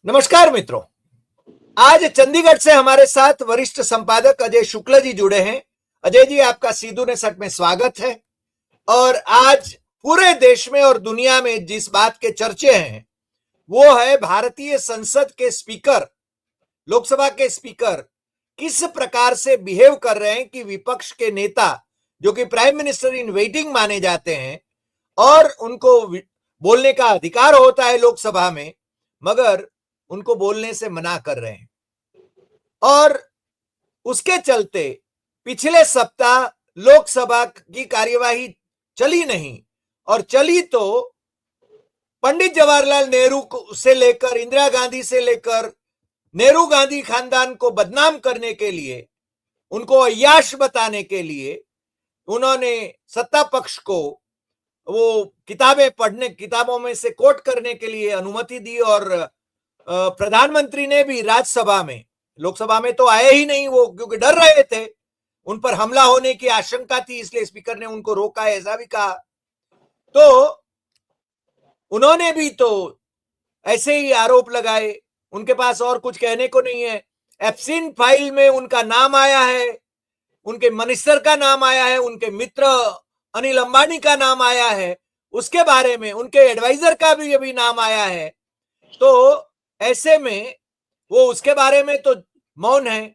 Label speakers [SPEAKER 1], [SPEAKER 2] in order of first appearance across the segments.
[SPEAKER 1] नमस्कार मित्रों। आज चंडीगढ़ से हमारे साथ वरिष्ठ संपादक अजय शुक्ल जी जुड़े हैं। अजय जी, आपका सीधू ने सट में स्वागत है। और आज पूरे देश में और दुनिया में जिस बात के चर्चे हैं वो है भारतीय संसद के स्पीकर, लोकसभा के स्पीकर किस प्रकार से बिहेव कर रहे हैं कि विपक्ष के नेता जो कि प्राइम मिनिस्टर इन वेटिंग माने जाते हैं और उनको बोलने का अधिकार होता है लोकसभा में, मगर उनको बोलने से मना कर रहे हैं। और उसके चलते पिछले सप्ताह लोकसभा की कार्यवाही चली नहीं, और चली तो पंडित जवाहरलाल नेहरू से लेकर इंदिरा गांधी से लेकर नेहरू गांधी खानदान को बदनाम करने के लिए, उनको अय्याश बताने के लिए उन्होंने सत्ता पक्ष को वो किताबों में से कोट करने के लिए अनुमति दी। और प्रधानमंत्री ने भी राज्यसभा में, लोकसभा में तो आए ही नहीं वो, क्योंकि डर रहे थे, उन पर हमला होने की आशंका थी, इसलिए स्पीकर ने उनको रोका, ऐसा भी कहा। तो उन्होंने भी तो ऐसे ही आरोप लगाए, उनके पास और कुछ कहने को नहीं है। एब्सेंट फाइल में उनका नाम आया है, उनके मिनिस्टर का नाम आया है, उनके मित्र अनिल अंबानी का नाम आया है, उसके बारे में उनके एडवाइजर का भी अभी नाम आया है। तो ऐसे में वो उसके बारे में तो मौन है।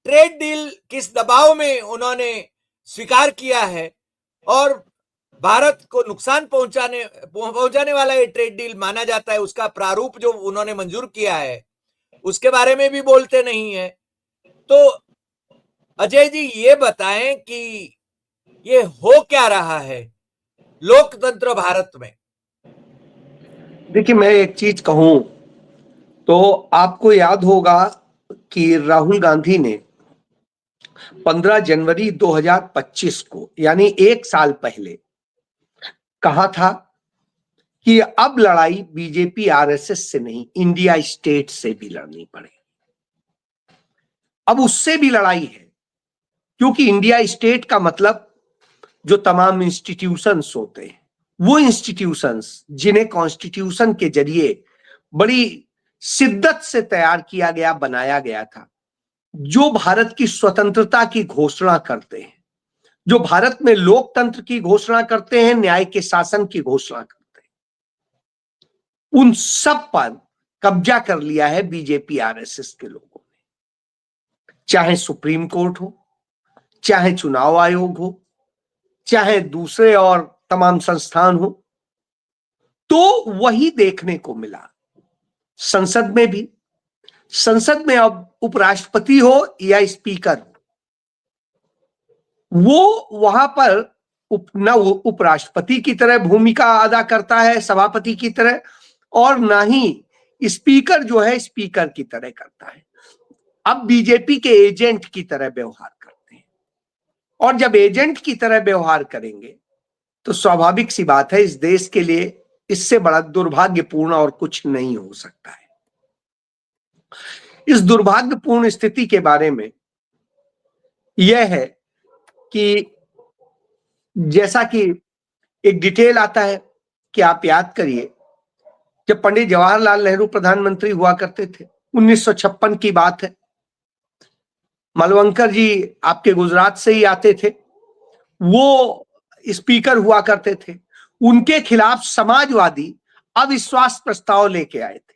[SPEAKER 1] ट्रेड डील किस दबाव में उन्होंने स्वीकार किया है और भारत को नुकसान पहुंचाने वाला ये ट्रेड डील माना जाता है, उसका प्रारूप जो उन्होंने मंजूर किया है उसके बारे में भी बोलते नहीं है। तो अजय जी, ये बताएं कि ये हो क्या रहा है लोकतंत्र भारत में।
[SPEAKER 2] देखिए, मैं एक चीज कहूं तो आपको याद होगा कि राहुल गांधी ने 15 जनवरी 2025 को, यानी एक साल पहले, कहा था कि अब लड़ाई बीजेपी आरएसएस से नहीं, इंडिया स्टेट से भी लड़नी पड़े। अब उससे भी लड़ाई है, क्योंकि इंडिया स्टेट का मतलब जो तमाम इंस्टीट्यूशंस होते हैं, वो इंस्टीट्यूशंस जिन्हें कॉन्स्टिट्यूशन के जरिए बड़ी शिद्दत से तैयार किया गया, बनाया गया था, जो भारत की स्वतंत्रता की घोषणा करते हैं, जो भारत में लोकतंत्र की घोषणा करते हैं, न्याय के शासन की घोषणा करते हैं, उन सब पर कब्जा कर लिया है बीजेपी आरएसएस के लोगों ने। चाहे सुप्रीम कोर्ट हो, चाहे चुनाव आयोग हो, चाहे दूसरे और तमाम संस्थान हो, तो वही देखने को मिला संसद में भी। संसद में अब उपराष्ट्रपति हो या स्पीकर, वो वहां पर न उपराष्ट्रपति की तरह भूमिका अदा करता है सभापति की तरह, और ना ही स्पीकर जो है स्पीकर की तरह करता है। अब बीजेपी के एजेंट की तरह व्यवहार करते हैं, और जब एजेंट की तरह व्यवहार करेंगे तो स्वाभाविक सी बात है, इस देश के लिए इससे बड़ा दुर्भाग्यपूर्ण और कुछ नहीं हो सकता है। इस दुर्भाग्यपूर्ण स्थिति के बारे में यह है कि जैसा कि एक डिटेल आता है कि आप याद करिए, जब पंडित जवाहरलाल नेहरू प्रधानमंत्री हुआ करते थे, 1956 की बात है, मालवंकर जी आपके गुजरात से ही आते थे, वो स्पीकर हुआ करते थे। उनके खिलाफ समाजवादी अविश्वास प्रस्ताव लेके आए थे।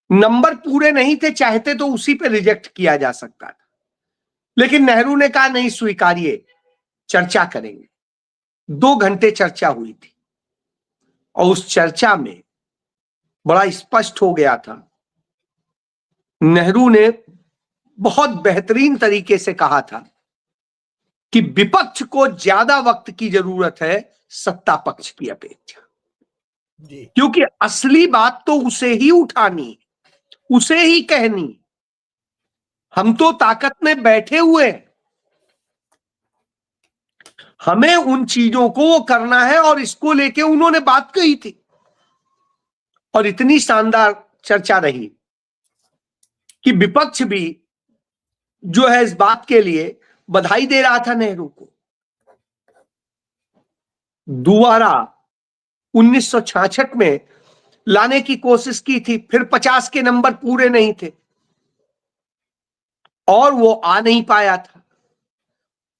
[SPEAKER 2] नंबर पूरे नहीं थे, चाहते तो उसी पे रिजेक्ट किया जा सकता था, लेकिन नेहरू ने कहा नहीं, स्वीकारिए, चर्चा करेंगे। 2 घंटे चर्चा हुई थी, और उस चर्चा में बड़ा स्पष्ट हो गया था, नेहरू ने बहुत बेहतरीन तरीके से कहा था कि विपक्ष को ज्यादा वक्त की जरूरत है सत्ता पक्ष की अपेक्षा, क्योंकि असली बात तो उसे ही उठानी, उसे ही कहनी। हम तो ताकत में बैठे हुए हैं, हमें उन चीजों को करना है, और इसको लेके उन्होंने बात कही थी। और इतनी शानदार चर्चा रही कि विपक्ष भी जो है इस बात के लिए बधाई दे रहा था नेहरू को। दोबारा 1966 में लाने की कोशिश की थी, फिर 50 के नंबर पूरे नहीं थे और वो आ नहीं पाया था।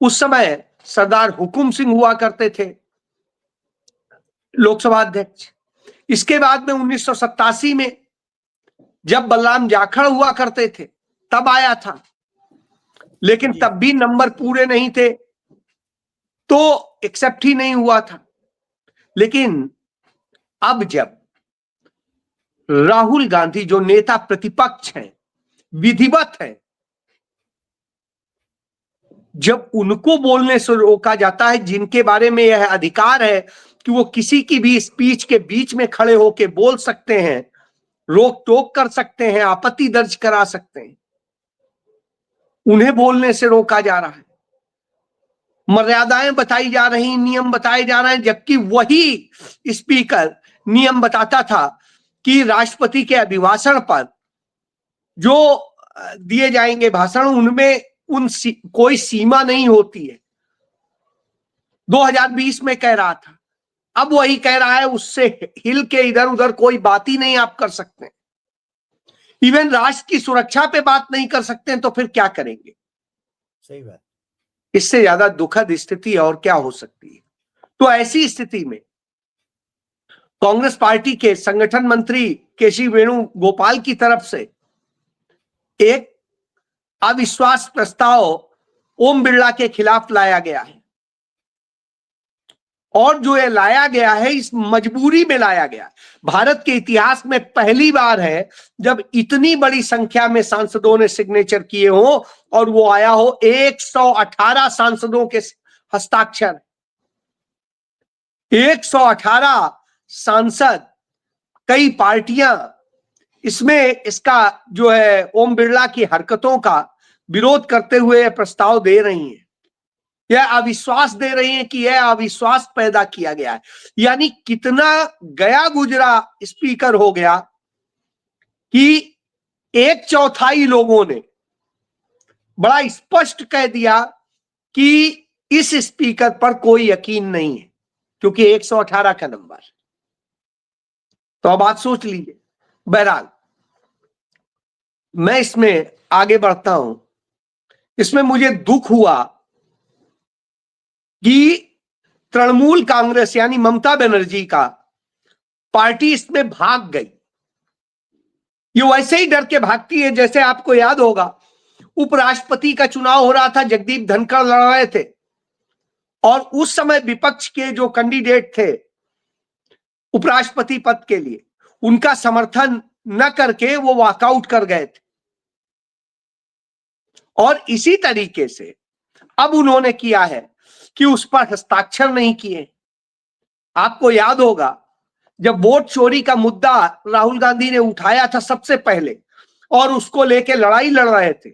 [SPEAKER 2] उस समय सरदार हुकुम सिंह हुआ करते थे लोकसभा अध्यक्ष। इसके बाद में 1987 में जब बलराम जाखड़ हुआ करते थे तब आया था, लेकिन
[SPEAKER 1] जी।
[SPEAKER 2] तब भी नंबर पूरे नहीं थे तो एक्सेप्ट ही नहीं हुआ था। लेकिन अब जब राहुल गांधी जो नेता प्रतिपक्ष हैं, विधिवत है, जब उनको बोलने से रोका जाता है, जिनके बारे में यह अधिकार है कि वो किसी की भी स्पीच के बीच में खड़े होकर बोल सकते हैं, रोक टोक कर सकते हैं, आपत्ति दर्ज करा सकते हैं, उन्हें बोलने से रोका जा रहा है, मर्यादाएं बताई जा रही, नियम बताए जा रहे हैं। जबकि वही स्पीकर नियम बताता था कि राष्ट्रपति के अभिभाषण पर जो दिए जाएंगे भाषण, उनमें कोई सीमा नहीं होती है। 2020 में कह रहा था, अब वही कह रहा है उससे हिल के इधर उधर कोई बात ही नहीं आप कर सकते। इवन राष्ट्र की सुरक्षा पे बात नहीं कर सकते हैं तो फिर क्या करेंगे?
[SPEAKER 1] सही बात।
[SPEAKER 2] इससे ज्यादा दुखद स्थिति और क्या हो सकती है? तो ऐसी स्थिति में कांग्रेस पार्टी के संगठन मंत्री केसी वेणुगोपाल की तरफ से एक अविश्वास प्रस्ताव ओम बिरला के खिलाफ लाया गया है। और जो ये लाया गया है, इस मजबूरी में लाया गया। भारत के इतिहास में पहली बार है जब इतनी बड़ी संख्या में सांसदों ने सिग्नेचर किए हो और वो आया हो 118 सांसदों के हस्ताक्षर। 118 सांसद, कई पार्टियां इसमें इसका जो है ओम बिरला की हरकतों का विरोध करते हुए प्रस्ताव दे रही हैं, यह अविश्वास दे रही हैं कि यह अविश्वास पैदा किया गया है। यानी कितना गया गुजरा स्पीकर हो गया कि 1/4 लोगों ने बड़ा स्पष्ट कह दिया कि इस स्पीकर पर कोई यकीन नहीं है, क्योंकि 118 का नंबर। तो अब बात सोच लीजिए। बहरहाल मैं इसमें आगे बढ़ता हूं। इसमें मुझे दुख हुआ कि तृणमूल कांग्रेस यानी ममता बनर्जी का पार्टी इसमें भाग गई। ये वैसे ही डर के भागती है जैसे आपको याद होगा उपराष्ट्रपति का चुनाव हो रहा था, जगदीप धनखड़ लड़ रहे थे और उस समय विपक्ष के जो कैंडिडेट थे उपराष्ट्रपति पद के लिए, उनका समर्थन न करके वो वॉकआउट कर गए थे। और इसी तरीके से अब उन्होंने किया है कि उस पर हस्ताक्षर नहीं किए। आपको याद होगा जब वोट चोरी का मुद्दा राहुल गांधी ने उठाया था सबसे पहले और उसको लेके लड़ाई लड़ रहे थे,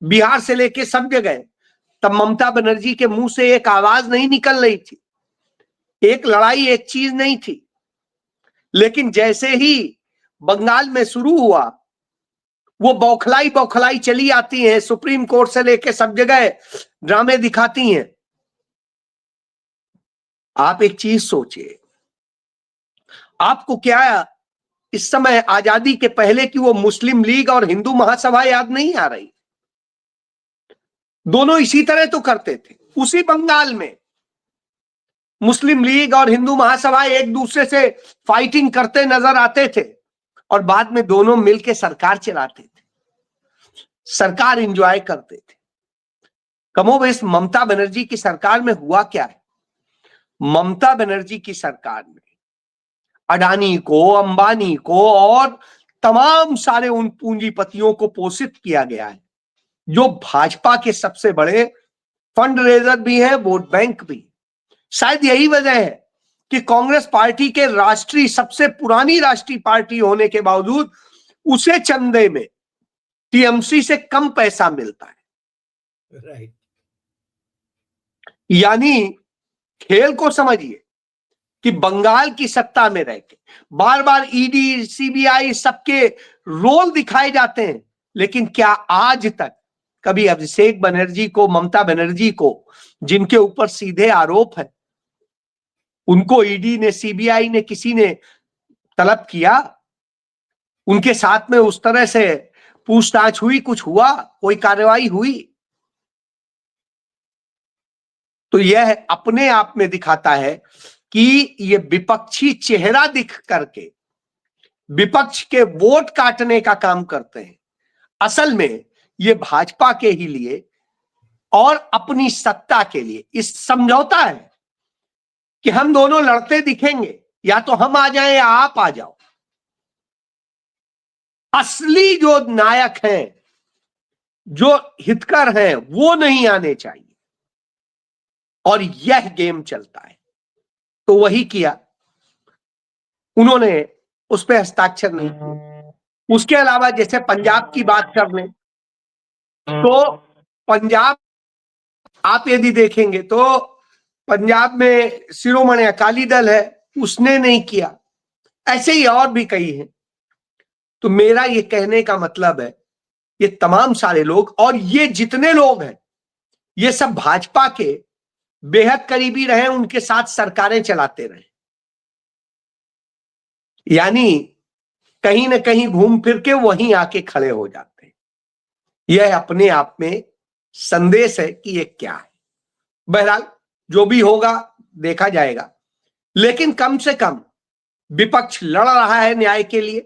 [SPEAKER 2] बिहार से लेके सब जगह, तब ममता बनर्जी के मुंह से एक आवाज नहीं निकल रही थी, एक लड़ाई एक चीज नहीं थी। लेकिन जैसे ही बंगाल में शुरू हुआ, वो बौखलाई बौखलाई चली आती हैं, सुप्रीम कोर्ट से लेके सब जगह ड्रामे दिखाती हैं। आप एक चीज सोचिए, आपको क्या इस समय आजादी के पहले की वो मुस्लिम लीग और हिंदू महासभा याद नहीं आ रही? दोनों इसी तरह तो करते थे। उसी बंगाल में मुस्लिम लीग और हिंदू महासभा एक दूसरे से फाइटिंग करते नजर आते थे और बाद में दोनों मिलकर सरकार चलाते थे, सरकार एंजॉय करते थे। कमोबेश ममता बनर्जी की सरकार में हुआ क्या है? ममता बनर्जी की सरकार में अडानी को, अंबानी को और तमाम सारे उन पूंजीपतियों को पोषित किया गया है जो भाजपा के सबसे बड़े फंड रेजर भी है, वोट बैंक भी। शायद यही वजह है कि कांग्रेस पार्टी के राष्ट्रीय, सबसे पुरानी राष्ट्रीय पार्टी होने के बावजूद उसे चंदे में टीएमसी से कम पैसा मिलता है।
[SPEAKER 1] राइट।
[SPEAKER 2] यानी खेल को समझिए कि बंगाल की सत्ता में रहकर बार बार ईडी, सीबीआई सबके रोल दिखाए जाते हैं, लेकिन क्या आज तक कभी अभिषेक बनर्जी को, ममता बनर्जी को, जिनके ऊपर सीधे आरोप है, उनको ईडी ने, सीबीआई ने, किसी ने तलब किया? उनके साथ में उस तरह से पूछताछ हुई? कुछ हुआ? कोई कार्रवाई हुई? तो यह अपने आप में दिखाता है कि ये विपक्षी चेहरा दिख करके विपक्ष के वोट काटने का काम करते हैं। असल में ये भाजपा के ही लिए और अपनी सत्ता के लिए इस समझौता है कि हम दोनों लड़ते दिखेंगे, या तो हम आ जाएं या आप आ जाओ। असली जो नायक हैं, जो हितकर हैं, वो नहीं आने चाहिए, और यह गेम चलता है। तो वही किया उन्होंने, उस पर हस्ताक्षर नहीं किए। उसके अलावा जैसे पंजाब की बात कर लें, तो पंजाब आप यदि देखेंगे तो पंजाब में शिरोमणि अकाली दल है, उसने नहीं किया। ऐसे ही और भी कई हैं। तो मेरा ये कहने का मतलब है, ये तमाम सारे लोग और ये जितने लोग हैं, ये सब भाजपा के बेहद करीबी रहे, उनके साथ सरकारें चलाते रहे, यानी कहीं ना कहीं घूम फिर के वहीं आके खड़े हो जाते हैं। यह अपने आप में संदेश है कि ये क्या है। बहरहाल जो भी होगा देखा जाएगा, लेकिन कम से कम विपक्ष लड़ रहा है न्याय के लिए,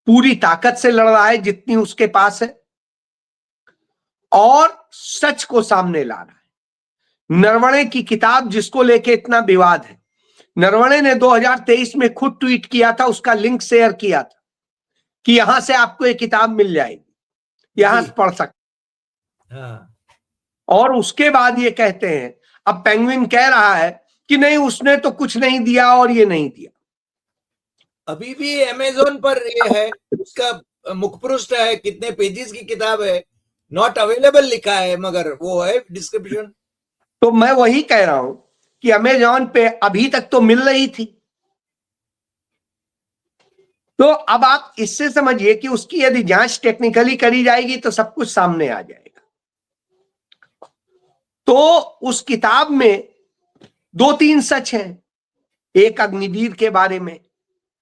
[SPEAKER 2] पूरी ताकत से लड़ रहा है जितनी उसके पास है, और सच को सामने ला रहा है। नरवणे की किताब जिसको लेके इतना विवाद है, नरवणे ने 2023 में खुद ट्वीट किया था, उसका लिंक शेयर किया था कि यहां से आपको एक किताब मिल जाएगी, यहां से पढ़ सकते।
[SPEAKER 1] हाँ।
[SPEAKER 2] और उसके बाद ये कहते हैं, अब पेंगुइन कह रहा है कि नहीं उसने तो कुछ नहीं दिया और ये नहीं दिया।
[SPEAKER 1] अभी भी अमेज़न पर ये है, उसका मुखपृष्ठ है, कितने पेजेस की किताब है, नॉट अवेलेबल लिखा है, मगर वो है डिस्क्रिप्शन।
[SPEAKER 2] तो मैं वही कह रहा हूं कि अमेज़न पे अभी तक तो मिल रही थी। तो अब आप इससे समझिए कि उसकी यदि जांच टेक्निकली करी जाएगी तो सब कुछ सामने आ जाएगा। तो उस किताब में 2-3 सच हैं। एक अग्निवीर के बारे में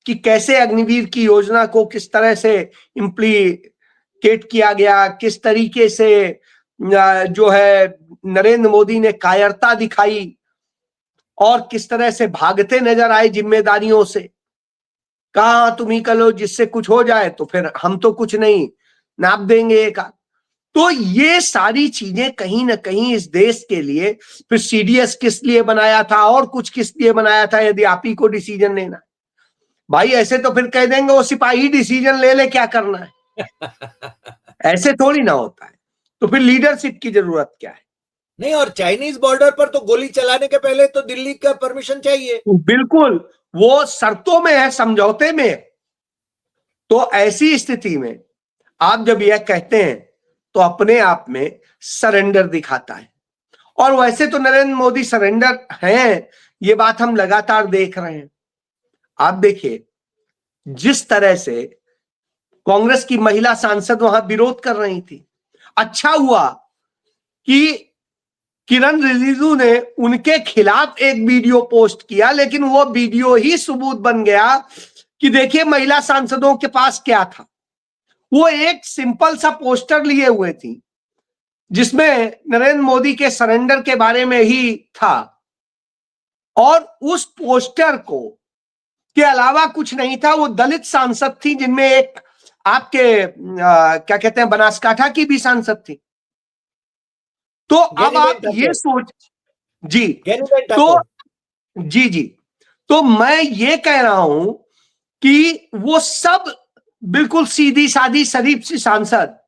[SPEAKER 2] कि कैसे अग्निवीर की योजना को किस तरह से इम्प्लीकेट किया गया, किस तरीके से जो है नरेंद्र मोदी ने कायरता दिखाई और किस तरह से भागते नजर आए जिम्मेदारियों से। कहा तुम ही करो, जिससे कुछ हो जाए तो फिर हम तो कुछ नहीं, नाप देंगे का। तो ये सारी चीजें कहीं ना कहीं इस देश के लिए, फिर सीडीएस किस लिए बनाया था और कुछ किस लिए बनाया था, यदि आप ही को डिसीजन लेना। भाई ऐसे तो फिर कह देंगे वो सिपाही डिसीजन ले ले, क्या करना है। ऐसे थोड़ी ना होता है। तो फिर लीडरशिप की जरूरत क्या है।
[SPEAKER 1] नहीं, और चाइनीज बॉर्डर पर तो गोली चलाने के पहले तो दिल्ली का परमिशन चाहिए।
[SPEAKER 2] बिल्कुल, वो शर्तों में है, समझौते में है। तो ऐसी स्थिति में आप जब यह कहते हैं तो अपने आप में सरेंडर दिखाता है। और वैसे तो नरेंद्र मोदी सरेंडर हैं, ये बात हम लगातार देख रहे हैं। आप देखिए जिस तरह से कांग्रेस की महिला सांसद वहां विरोध कर रही थी, अच्छा हुआ कि किरण रिजिजू ने उनके खिलाफ एक वीडियो पोस्ट किया, लेकिन वो वीडियो ही सबूत बन गया कि देखिए महिला सांसदों के पास क्या था। वो एक सिंपल सा पोस्टर लिए हुए थी जिसमें नरेंद्र मोदी के सरेंडर के बारे में ही था, और उस पोस्टर को के अलावा कुछ नहीं था। वो दलित सांसद थी, जिनमें एक आपके क्या कहते हैं बनासकांठा की भी सांसद थी। तो अब आप ये सोच जी, तो जी, तो मैं ये कह रहा हूं कि वो सब बिल्कुल सीधी सादी शरीफ सी सांसद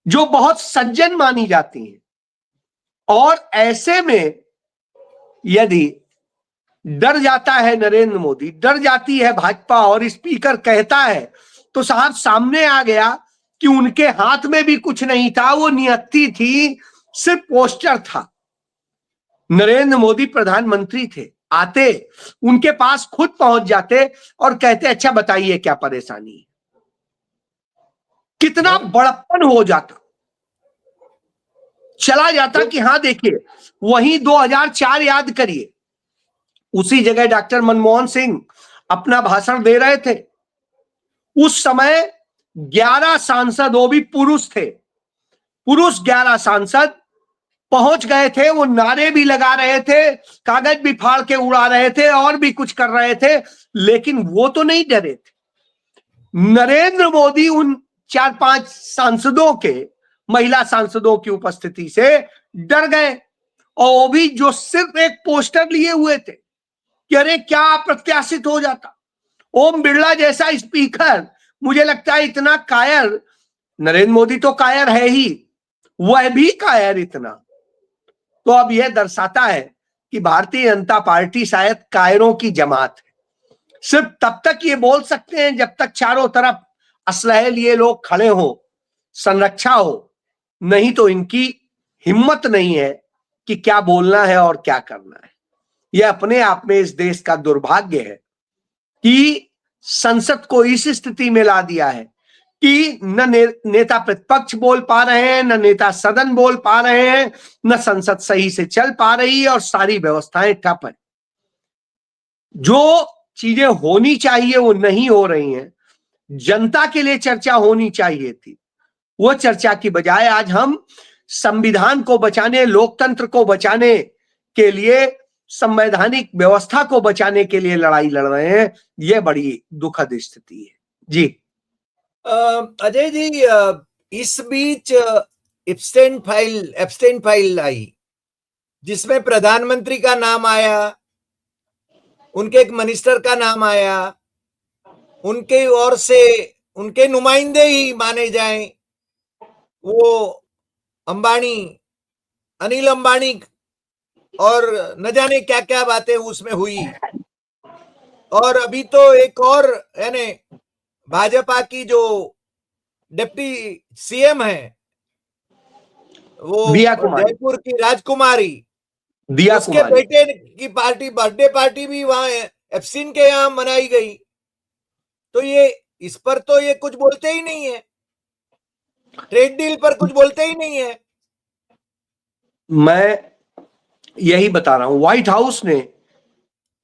[SPEAKER 2] जो बहुत सज्जन मानी जाती हैं, और ऐसे में यदि डर जाता है नरेंद्र मोदी, डर जाती है भाजपा और स्पीकर कहता है, तो साहब सामने आ गया कि उनके हाथ में भी कुछ नहीं था, वो नियति थी, सिर्फ पोस्टर था। नरेंद्र मोदी प्रधानमंत्री थे, आते उनके पास खुद पहुंच जाते और कहते अच्छा बताइए क्या परेशानी है। कितना बड़प्पन हो जाता, चला जाता कि हाँ देखिए। वहीं 2004 याद करिए, उसी जगह डॉक्टर मनमोहन सिंह अपना भाषण दे रहे थे। उस समय 11 सांसद, वो भी पुरुष थे, पुरुष 11 सांसद पहुंच गए थे। वो नारे भी लगा रहे थे, कागज भी फाड़ के उड़ा रहे थे और भी कुछ कर रहे थे, लेकिन वो तो नहीं डरे थे। नरेंद्र मोदी उन 4-5 सांसदों के, महिला सांसदों की उपस्थिति से डर गए, और वो भी जो सिर्फ एक पोस्टर लिए हुए थे कि अरे क्या अप्रत्याशित हो जाता। ओम बिरला जैसा स्पीकर, मुझे लगता है इतना कायर, नरेंद्र मोदी तो कायर है ही, वह भी कायर इतना। तो अब यह दर्शाता है कि भारतीय जनता पार्टी शायद कायरों की जमात है। सिर्फ तब तक ये बोल सकते हैं जब तक चारों तरफ असलहे लिए लोग खड़े हो, संरक्षा हो, नहीं तो इनकी हिम्मत नहीं है कि क्या बोलना है और क्या करना है। यह अपने आप में इस देश का दुर्भाग्य है कि संसद को इस स्थिति में ला दिया है कि न नेता प्रतिपक्ष बोल पा रहे हैं, न नेता सदन बोल पा रहे हैं, न संसद सही से चल पा रही है और सारी व्यवस्थाएं ठप है। जो चीजें होनी चाहिए वो नहीं हो रही हैं। जनता के लिए चर्चा होनी चाहिए थी, वो चर्चा की बजाय आज हम संविधान को बचाने, लोकतंत्र को बचाने के लिए, संवैधानिक व्यवस्था को बचाने के लिए लड़ाई लड़ रहे हैं। यह बड़ी दुखद स्थिति है। जी
[SPEAKER 1] अजय जी, इस बीच एब्स्टेन फाइल आई जिसमें प्रधानमंत्री का नाम आया, उनके एक मिनिस्टर का नाम आया, उनके ओर से उनके नुमाइंदे ही माने जाएं, वो अंबानी, अनिल अंबानी, और न जाने क्या क्या बातें उसमें हुई। और अभी तो एक और यानी भाजपा की जो डिप्टी सीएम है, वो जयपुर की राजकुमारी, उसके बेटे की पार्टी, बर्थडे पार्टी भी वहां एब्स्टीन के यहां मनाई गई। तो ये इस पर तो ये कुछ बोलते ही नहीं है, ट्रेड डील पर कुछ बोलते ही नहीं है।
[SPEAKER 2] मैं यही बता रहा हूं, व्हाइट हाउस ने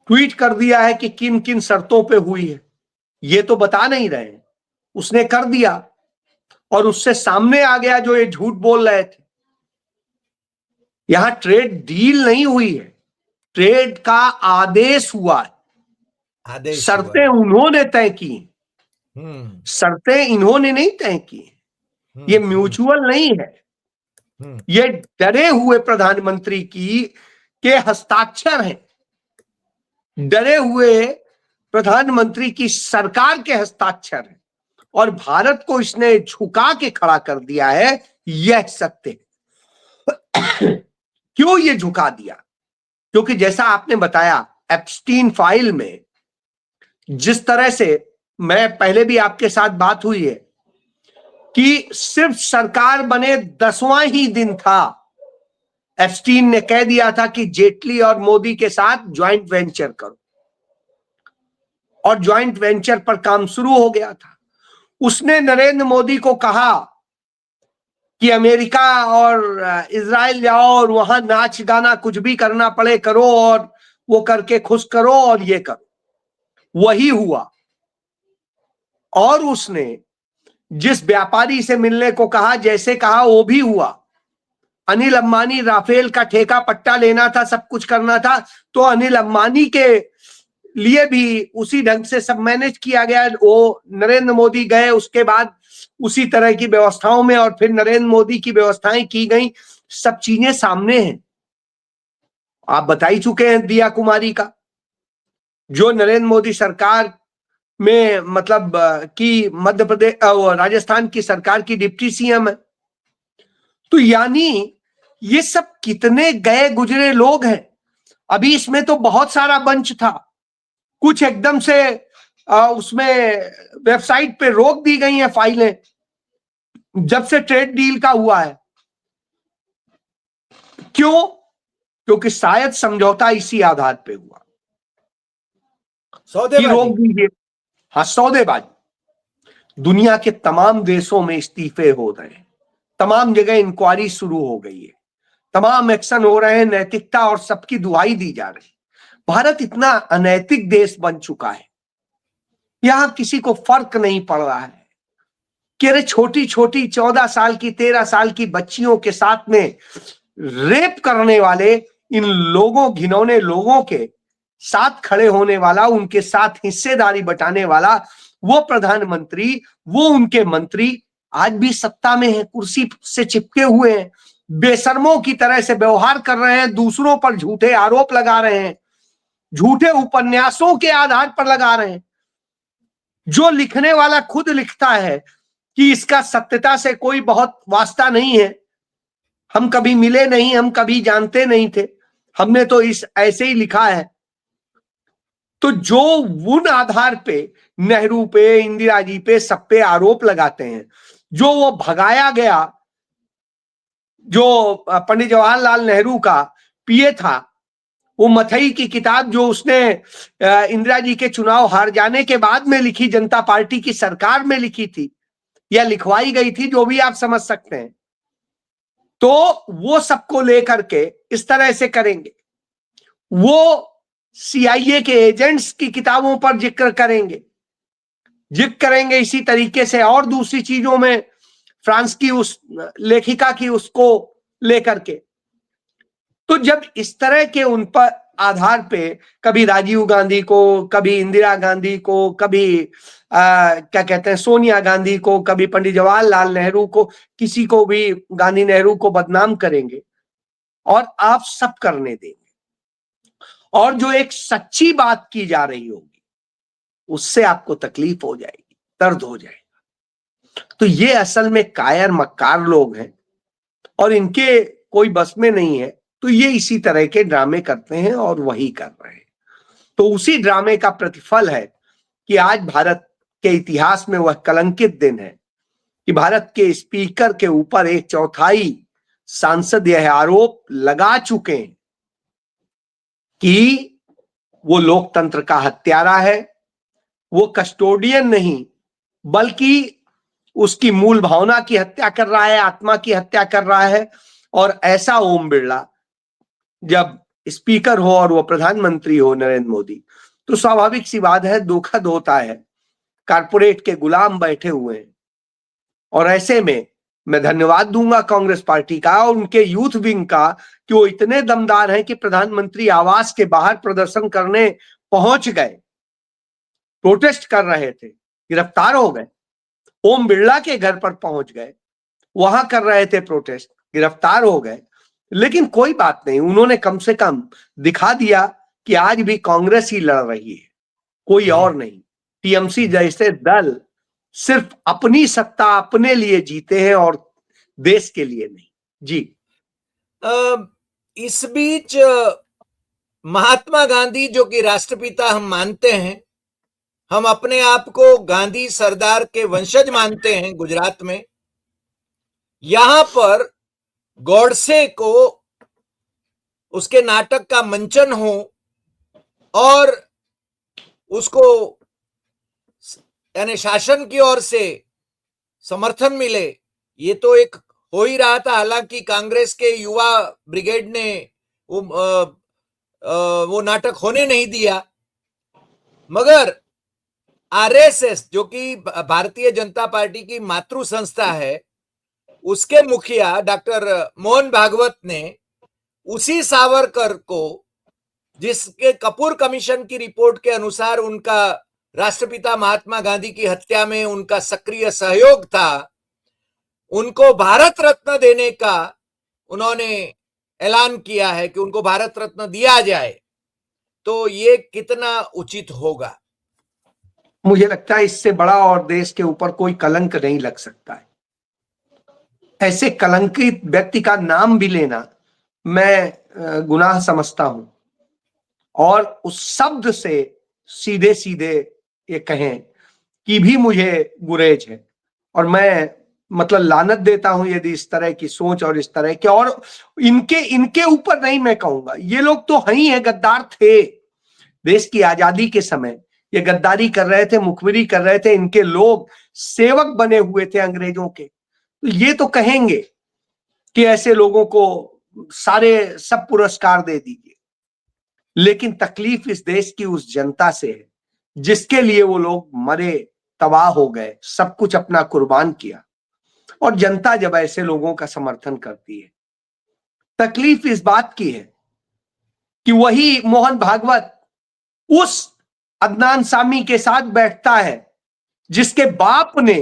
[SPEAKER 2] ट्वीट कर दिया है कि किन किन शर्तों पे हुई है, ये तो बता नहीं रहे हैं। उसने कर दिया और उससे सामने आ गया जो ये झूठ बोल रहे थे। यहां ट्रेड डील नहीं हुई है, ट्रेड का आदेश हुआ है। शर्तें उन्होंने तय की, शर्तें इन्होंने नहीं तय की। ये म्यूचुअल नहीं है, ये डरे हुए प्रधानमंत्री के हस्ताक्षर हैं, डरे हुए प्रधानमंत्री की सरकार के हस्ताक्षर हैं, और भारत को इसने झुका के खड़ा कर दिया है। यह सत्य क्यों ये झुका दिया? क्योंकि जैसा आपने बताया, एप्स्टीन फाइल में जिस तरह से, मैं पहले भी आपके साथ बात हुई है कि सिर्फ सरकार बने 10वां ही दिन था, एप्स्टीन ने कह दिया था कि जेटली और मोदी के साथ ज्वाइंट वेंचर करो, और ज्वाइंट वेंचर पर काम शुरू हो गया था। उसने नरेंद्र मोदी को कहा कि अमेरिका और इजराइल जाओ और वहां नाच गाना कुछ भी करना पड़े करो, और वो करके खुश करो और ये करो। वही हुआ। और उसने जिस व्यापारी से मिलने को कहा, जैसे कहा, वो भी हुआ। अनिल अंबानी, राफेल का ठेका पट्टा लेना था, सब कुछ करना था, तो अनिल अंबानी के लिए भी उसी ढंग से सब मैनेज किया गया। वो नरेंद्र मोदी गए, उसके बाद उसी तरह की व्यवस्थाओं में, और फिर नरेंद्र मोदी की व्यवस्थाएं की गई। सब चीजें सामने हैं, आप बता ही चुके हैं। दिया कुमारी का, जो नरेंद्र मोदी सरकार में, मतलब कि मध्य प्रदेश, राजस्थान की सरकार की डिप्टी सीएम है। तो यानी ये सब कितने गए गुजरे लोग हैं। अभी इसमें तो बहुत सारा बंच था, कुछ एकदम से उसमें वेबसाइट पे रोक दी गई हैं फाइलें जब से ट्रेड डील का हुआ है। क्यों? क्योंकि शायद समझौता इसी आधार पे हुआ कि रोक दीजिए। हाँ, सौदेबाजी। दुनिया के तमाम देशों में इस्तीफे हो रहे हैं, तमाम जगह इंक्वायरी शुरू हो गई है, तमाम एक्शन हो रहे हैं, नैतिकता और सबकी दुहाई दी जा रही है। भारत इतना अनैतिक देश बन चुका है यहां किसी को फर्क नहीं पड़ रहा है कि अरे छोटी छोटी 14 साल की 13 साल की बच्चियों के साथ में रेप करने वाले इन लोगों, घिनौने लोगों के साथ खड़े होने वाला, उनके साथ हिस्सेदारी बटाने वाला वो प्रधानमंत्री, वो उनके मंत्री आज भी सत्ता में है, कुर्सी से चिपके हुए हैं, बेशर्मों की तरह से व्यवहार कर रहे हैं, दूसरों पर झूठे आरोप लगा रहे हैं, झूठे उपन्यासों के आधार पर लगा रहे हैं। जो लिखने वाला खुद लिखता है कि इसका सत्यता से कोई बहुत वास्ता नहीं है, हम कभी मिले नहीं, हम कभी जानते नहीं थे, हमने तो इस ऐसे ही लिखा है। तो जो उन आधार पे नेहरू पे, इंदिरा जी पे, सब पे आरोप लगाते हैं, जो वो भगाया गया, जो पंडित जवाहरलाल नेहरू का पीए था, वो मथई की किताब जो उसने इंदिरा जी के चुनाव हार जाने के बाद में लिखी, जनता पार्टी की सरकार में लिखी थी या लिखवाई गई थी, जो भी आप समझ सकते हैं, तो वो सबको लेकर के इस तरह से करेंगे। वो सीआईए के एजेंट्स की किताबों पर जिक्र करेंगे इसी तरीके से, और दूसरी चीजों में फ्रांस की उस लेखिका की उसको लेकर के। तो जब इस तरह के उन पर आधार पे कभी राजीव गांधी को, कभी इंदिरा गांधी को, कभी क्या कहते हैं सोनिया गांधी को, कभी पंडित जवाहरलाल नेहरू को, किसी को भी गांधी नेहरू को बदनाम करेंगे और आप सब करने देंगे, और जो एक सच्ची बात की जा रही होगी उससे आपको तकलीफ हो जाएगी, दर्द हो जाएगा। तो ये असल में कायर मक्कार लोग हैं और इनके कोई बस में नहीं है, तो ये इसी तरह के ड्रामे करते हैं और वही कर रहे हैं। तो उसी ड्रामे का प्रतिफल है कि आज भारत के इतिहास में वह कलंकित दिन है कि भारत के स्पीकर के ऊपर 1/4 सांसद यह आरोप लगा चुके हैं कि वो लोकतंत्र का हत्यारा है, वो कस्टोडियन नहीं बल्कि उसकी मूल भावना की हत्या कर रहा है, आत्मा की हत्या कर रहा है। और ऐसा ओम बिरला जब स्पीकर हो और वो प्रधानमंत्री हो नरेंद्र मोदी, तो स्वाभाविक सी बात है, दुखद होता है, कारपोरेट के गुलाम बैठे हुए हैं। और ऐसे में मैं धन्यवाद दूंगा कांग्रेस पार्टी का और उनके यूथ विंग का कि वो इतने दमदार हैं कि प्रधानमंत्री आवास के बाहर प्रदर्शन करने पहुंच गए, प्रोटेस्ट कर रहे थे, गिरफ्तार हो गए, ओम बिरला के घर पर पहुंच गए, वहां कर रहे थे प्रोटेस्ट, गिरफ्तार हो गए। लेकिन कोई बात नहीं, उन्होंने कम से कम दिखा दिया कि आज भी कांग्रेस ही लड़ रही है, कोई और नहीं। टीएमसी जैसे दल सिर्फ अपनी सत्ता अपने लिए जीते हैं और देश के लिए नहीं। जी
[SPEAKER 1] इस बीच महात्मा गांधी जो कि राष्ट्रपिता हम मानते हैं, हम अपने आप को गांधी सरदार के वंशज मानते हैं गुजरात में, यहां पर गॉडसे को उसके नाटक का मंचन हो और उसको यानी शासन की ओर से समर्थन मिले, ये तो एक हो ही रहा था। हालांकि कांग्रेस के युवा ब्रिगेड ने वो नाटक होने नहीं दिया, मगर आरएसएस जो कि भारतीय जनता पार्टी की मातृ संस्था है, उसके मुखिया डॉक्टर मोहन भागवत ने उसी सावरकर को, जिसके कपूर कमीशन की रिपोर्ट के अनुसार उनका राष्ट्रपिता महात्मा गांधी की हत्या में उनका सक्रिय सहयोग था, उनको भारत रत्न देने का उन्होंने ऐलान किया है कि उनको भारत रत्न दिया जाए। तो ये कितना उचित होगा?
[SPEAKER 2] मुझे लगता है इससे बड़ा और देश के ऊपर कोई कलंक नहीं लग सकता है। ऐसे कलंकित व्यक्ति का नाम भी लेना मैं गुनाह समझता हूं, और उस शब्द से सीधे सीधे ये कहें कि भी मुझे गुरेज है, और मैं मतलब लानत देता हूं यदि इस तरह की सोच और इस तरह के, और इनके ऊपर नहीं मैं कहूंगा, ये लोग तो ही है, गद्दार थे। देश की आजादी के समय ये गद्दारी कर रहे थे, मुखबिरी कर रहे थे, इनके लोग सेवक बने हुए थे अंग्रेजों के। तो ये तो कहेंगे कि ऐसे लोगों को सारे सब पुरस्कार दे दीजिए, लेकिन तकलीफ इस देश की उस जनता से है जिसके लिए वो लोग मरे, तबाह हो गए, सब कुछ अपना कुर्बान किया। और जनता जब ऐसे लोगों का समर्थन करती है, तकलीफ इस बात की है कि वही मोहन भागवत उस अदनान सामी के साथ बैठता है जिसके बाप ने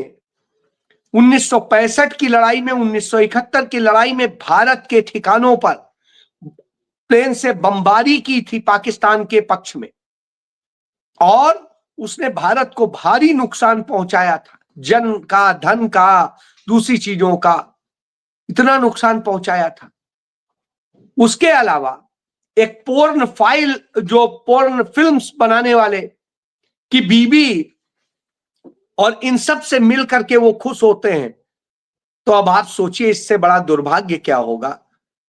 [SPEAKER 2] 1965 की लड़ाई में, 1971 की लड़ाई में भारत के ठिकानों पर प्लेन से बमबारी की थी पाकिस्तान के पक्ष में, और उसने भारत को भारी नुकसान पहुंचाया था, जन का, धन का, दूसरी चीजों का इतना नुकसान पहुंचाया था। उसके अलावा एक पोर्न फाइल, जो पोर्न फिल्म्स बनाने वाले की बीबी, और इन सब से मिल करके वो खुश होते हैं। तो अब आप सोचिए इससे बड़ा दुर्भाग्य क्या होगा।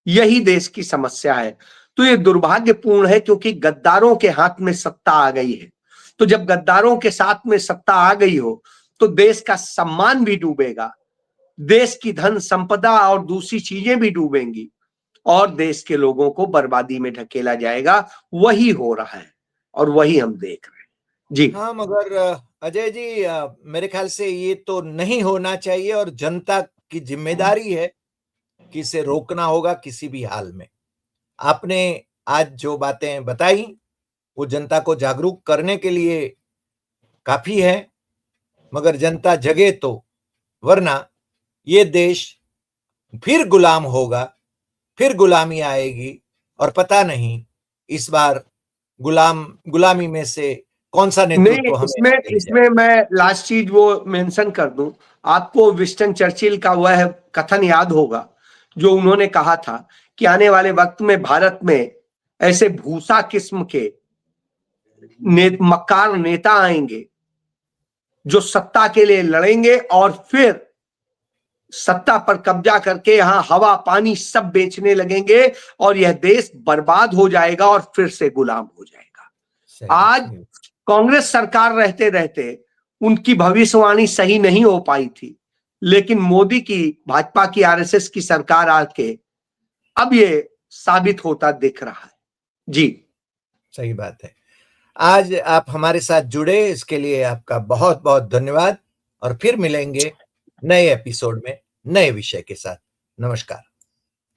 [SPEAKER 2] यही देश की समस्या है। तो ये दुर्भाग्यपूर्ण है क्योंकि गद्दारों के हाथ में सत्ता आ गई है। तो जब गद्दारों के साथ में सत्ता आ गई हो तो देश का सम्मान भी डूबेगा, देश की धन संपदा और दूसरी चीजें भी डूबेंगी, और देश के लोगों को बर्बादी में ढकेला जाएगा। वही हो रहा है और वही हम देख रहे हैं। जी
[SPEAKER 1] हाँ, मगर अजय जी, मेरे ख्याल से ये तो नहीं होना चाहिए और जनता की जिम्मेदारी है कि इसे रोकना होगा किसी भी हाल में। आपने आज जो बातें बताई वो जनता को जागरूक करने के लिए काफी है, मगर जनता जगे तो, वरना ये देश फिर गुलाम होगा, फिर गुलामी आएगी, और पता नहीं इस बार गुलामी में से कौन सा नेतृत्व
[SPEAKER 2] नहीं,
[SPEAKER 1] हमें
[SPEAKER 2] इसमें
[SPEAKER 1] मिल जाए।
[SPEAKER 2] इसमें मैं लास्ट चीज वो मेंशन कर दूं। आपको विंस्टन चर्चिल का वह कथन याद होगा जो उन्होंने कहा था कि आने वाले वक्त में भारत में ऐसे भूसा किस्म के मक्कार नेता आएंगे जो सत्ता के लिए लड़ेंगे और फिर सत्ता पर कब्जा करके यहां हवा पानी सब बेचने लगेंगे, और यह देश बर्बाद हो जाएगा और फिर से गुलाम हो जाएगा। आज कांग्रेस सरकार रहते रहते उनकी भविष्यवाणी सही नहीं हो पाई थी, लेकिन मोदी की, भाजपा की, आरएसएस की सरकार आके अब ये साबित होता दिख रहा है। जी,
[SPEAKER 1] सही बात है। आज आप हमारे साथ जुड़े, इसके लिए आपका बहुत बहुत धन्यवाद, और फिर मिलेंगे नए एपिसोड में नए विषय के साथ। नमस्कार।